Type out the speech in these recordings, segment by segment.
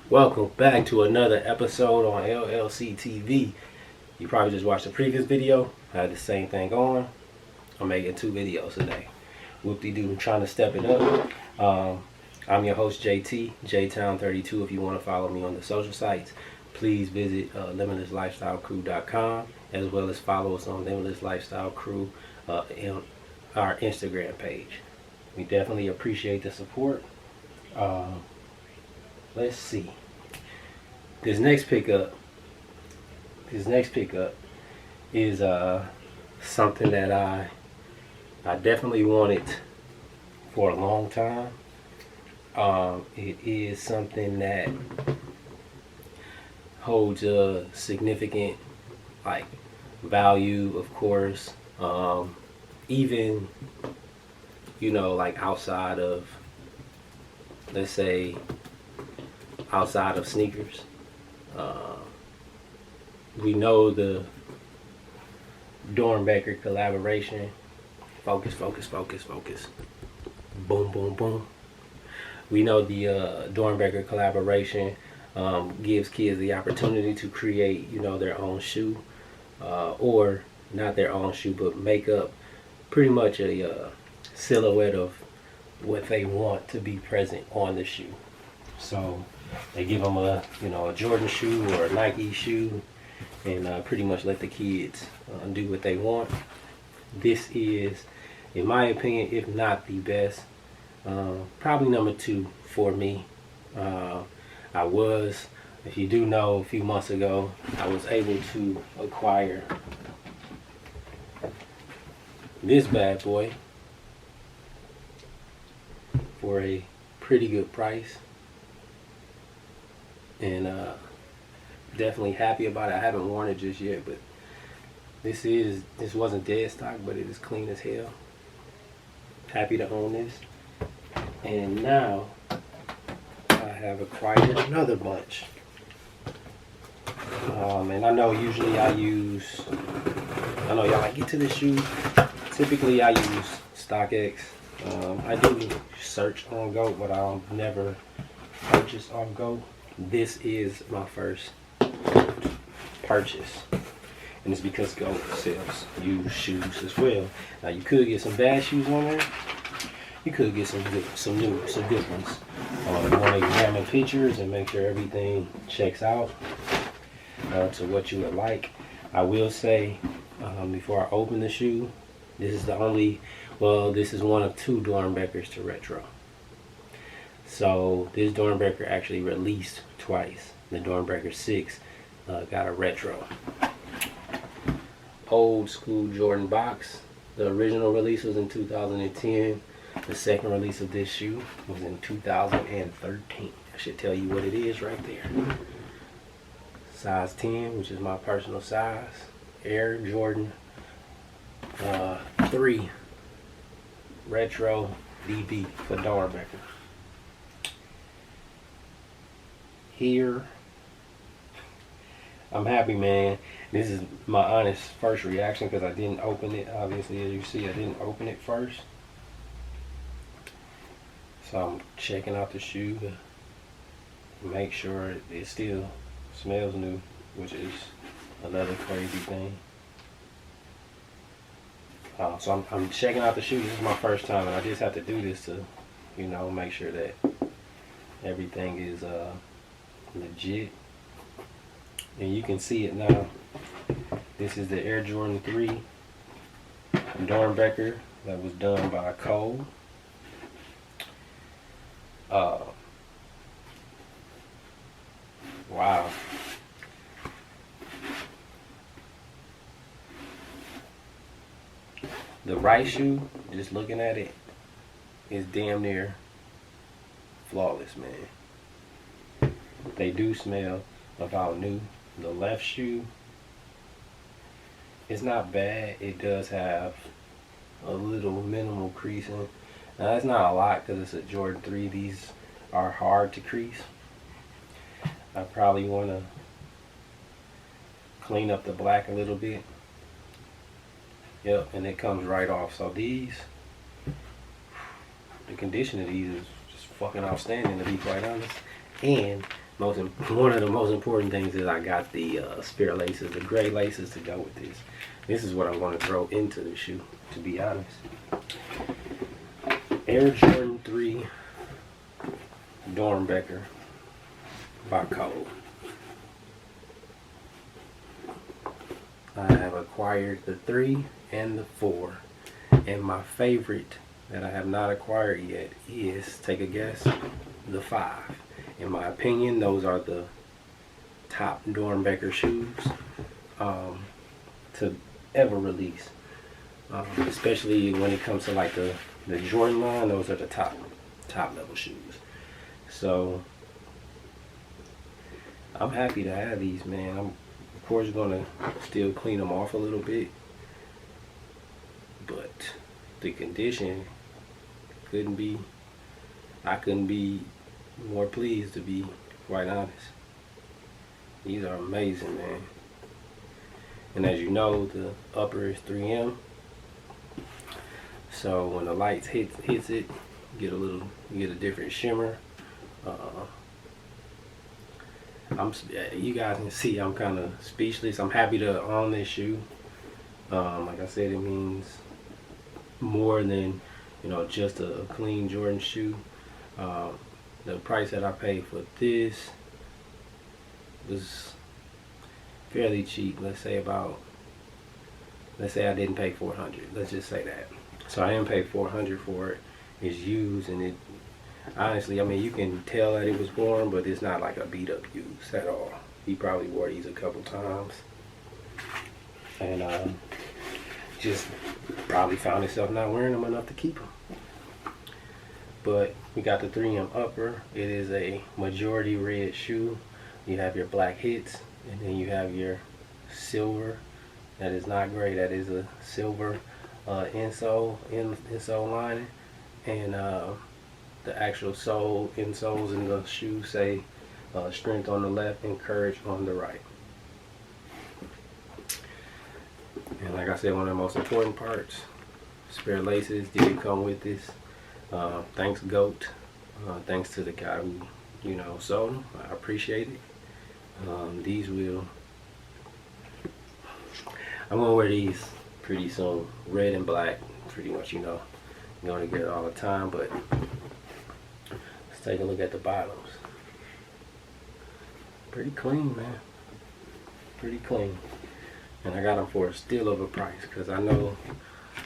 Welcome back to another episode on LLC TV. You probably just watched the previous video. I had the same thing on. I'm making 2 videos today. Whoop-de-doo, trying to step it up. I'm your host JT, JTown32. If you want to follow me on the social sites, please visit limitlesslifestylecrew.com, as well as follow us on Limitless Lifestyle Crew on our Instagram page. We definitely appreciate the support. Let's see. This next pickup is something that I definitely wanted for a long time. It is something that holds a significant value, of course. Even outside of, let's say, outside of sneakers. We know the Doernbecher collaboration. Focus. Boom, boom, boom. We know the Doernbecher collaboration gives kids the opportunity to create, their own shoe, or not their own shoe, but make up pretty much a silhouette of what they want to be present on the shoe. So they give them a Jordan shoe or a Nike shoe, and pretty much let the kids do what they want. This is, in my opinion, if not the best, probably number 2 for me. If you do know, a few months ago, I was able to acquire this bad boy for a pretty good price. And definitely happy about it. I haven't worn it just yet, but this wasn't dead stock, but it is clean as hell. Happy to own this. And now I have acquired another bunch. And I know usually I know y'all like get to the shoe. Typically I use StockX. I do search on Go, but I'll never purchase on Go. This is my first purchase, and it's because Go sells used shoes as well. Now you could get some bad shoes on there. You could get some good ones. You want to examine pictures and make sure everything checks out to what you would like. I will say before I open the shoe, this is one of 2 Doernbechers to retro. So this Doernbecher actually released twice. The Doernbecher 6 got a retro. Old school Jordan box. The original release was in 2010. The second release of this shoe was in 2013. I should tell you what it is right there. Size 10, which is my personal size. Air Jordan 3 retro DB for Doernbecher. Here, I'm happy, man. This is my honest first reaction because I didn't open it. Obviously, as you see, I didn't open it first. So I'm checking out the shoe to make sure it still smells new, which is another crazy thing. So I'm checking out the shoe. This is my first time, and I just have to do this to, make sure that everything is legit. And you can see it now. This is the Air Jordan 3 Doernbecher that was done by Cole. Wow. The right shoe, just looking at it, is damn near flawless, man. They do smell about new. The left shoe, it's not bad. It does have a little minimal creasing. Now that's not a lot because it's a Jordan 3. These are hard to crease. I probably want to clean up the black a little bit. Yep, and it comes right off. So these, the condition of these is just fucking outstanding, to be quite honest. And one of the most important things is I got the spare laces, the gray laces to go with this. This is what I'm going to throw into the shoe, to be honest. Air Jordan 3 Doernbecher by Cole. I have acquired the 3 and the 4, and my favorite that I have not acquired yet is, take a guess, the 5. In my opinion, those are the top Doernbecher shoes to ever release, especially when it comes to like the Jordan line. Those are the top level shoes. So I'm happy to have these, man. I'm of course gonna still clean them off a little bit, but the condition I couldn't be more pleased, to be quite honest. These are amazing, man. And as you know, the upper is 3M, so when the lights hits it, you get a different shimmer. You guys can see I'm kind of speechless. I'm happy to own this shoe. Like I said, it means more than, you know, just a clean Jordan shoe. The price that I paid for this was fairly cheap. Let's say I didn't pay $400. Let's just say that. So I didn't pay $400 for it. It's used, and it honestly, I mean, you can tell that it was worn, but it's not like a beat up use at all. He probably wore these a couple times, and just probably found himself not wearing them enough to keep them. But we got the 3M upper. It is a majority red shoe. You have your black hits, and then you have your silver. That is not gray. That is a silver insole lining, and the actual insoles in the shoe say strength on the left and courage on the right. And like I said, one of the most important parts, spare laces did come with this. Thanks GOAT. Thanks to the guy who, you know, sold them. I appreciate it. I'm gonna wear these pretty soon. Red and black, pretty much, you know, I'm gonna get it all the time. But let's take a look at the bottoms. Pretty clean, man. Pretty clean. And I got them for a steal of a price, because I know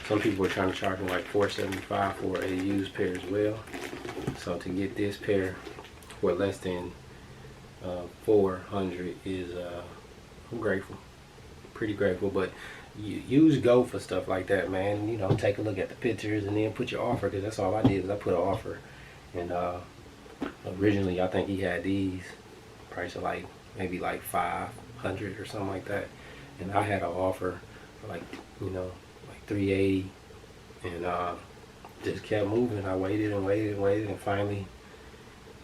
some people are trying to charge me like $475 for a used pair as well. So to get this pair for less than $400 is, I'm grateful. Pretty grateful. But you use GOAT for stuff like that, man. You know, take a look at the pictures and then put your offer, because that's all I did is I put an offer. And originally I think he had these price of like maybe like $500 or something like that, and I had an offer for like, you know, like $380, and just kept moving. I waited and waited and waited, and finally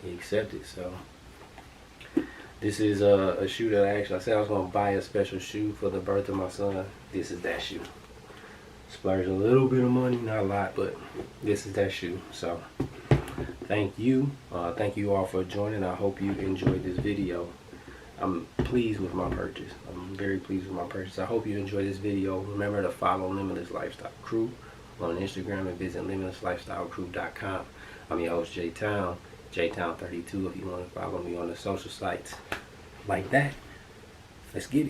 he accepted. So this is a shoe that I said I was going to buy a special shoe for the birth of my son. This is that shoe. Splurged a little bit of money, not a lot, but this is that shoe. So thank you all for joining. I hope you enjoyed this video. I'm pleased with my purchase. I'm very pleased with my purchase. I hope you enjoyed this video. Remember to follow Limitless Lifestyle Crew on Instagram and visit limitlesslifestylecrew.com. I'm your host, J-Town, J-Town32 if you want to follow me on the social sites like that. Let's get it.